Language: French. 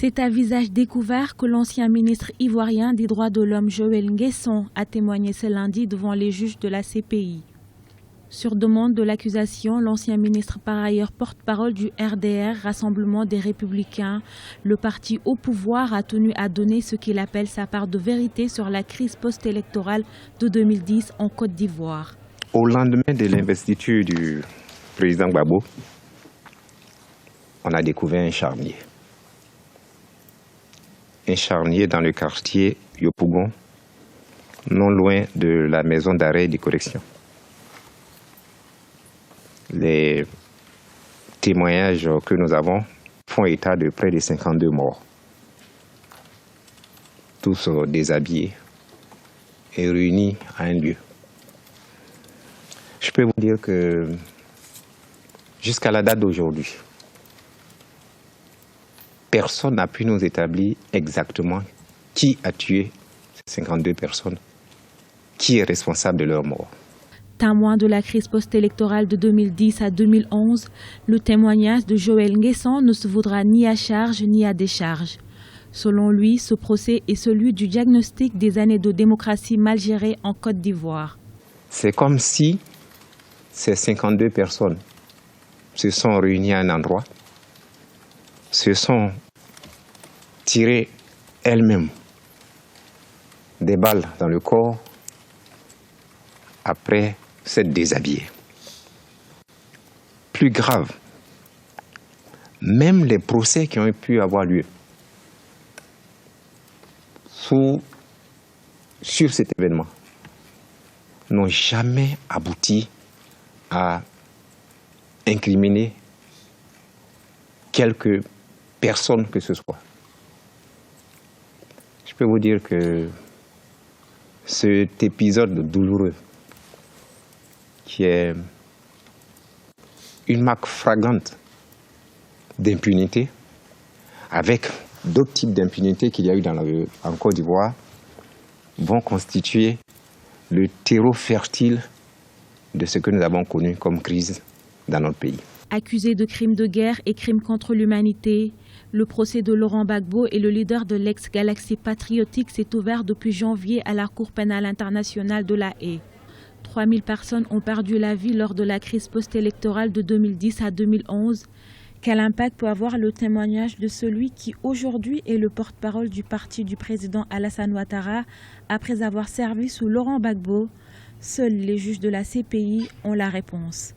C'est à visage découvert que l'ancien ministre ivoirien des droits de l'homme Joël Nguesson a témoigné ce lundi devant les juges de la CPI. Sur demande de l'accusation, l'ancien ministre, par ailleurs porte-parole du RDR, Rassemblement des Républicains, le parti au pouvoir, a tenu à donner ce qu'il appelle sa part de vérité sur la crise post-électorale de 2010 en Côte d'Ivoire. Au lendemain de l'investiture du président Gbagbo, on a découvert un charnier. Un charnier dans le quartier Yopougon, non loin de la maison d'arrêt et de correction. Les témoignages que nous avons font état de près de 52 morts, tous déshabillés et réunis à un lieu. Je peux vous dire que jusqu'à la date d'aujourd'hui, personne n'a pu nous établir exactement qui a tué ces 52 personnes, qui est responsable de leur mort. Témoin de la crise post-électorale de 2010 à 2011, le témoignage de Joël Nguesson ne se vaudra ni à charge ni à décharge. Selon lui, ce procès est celui du diagnostic des années de démocratie mal gérée en Côte d'Ivoire. C'est comme si ces 52 personnes se sont réunies à un endroit, se sont tirées elles-mêmes des balles dans le corps après s'être déshabillées. Plus grave, même les procès qui ont pu avoir lieu sur cet événement n'ont jamais abouti à incriminer quelque personne que ce soit. Je peux vous dire que cet épisode douloureux, qui est une marque flagrante d'impunité, avec d'autres types d'impunité qu'il y a eu en Côte d'Ivoire, vont constituer le terreau fertile de ce que nous avons connu comme crise dans notre pays. Accusé de crimes de guerre et crimes contre l'humanité, le procès de Laurent Gbagbo et le leader de l'ex-Galaxie patriotique s'est ouvert depuis janvier à la Cour pénale internationale de La Haye. 3000 personnes ont perdu la vie lors de la crise post-électorale de 2010 à 2011. Quel impact peut avoir le témoignage de celui qui aujourd'hui est le porte-parole du parti du président Alassane Ouattara après avoir servi sous Laurent Gbagbo? Seuls les juges de la CPI ont la réponse.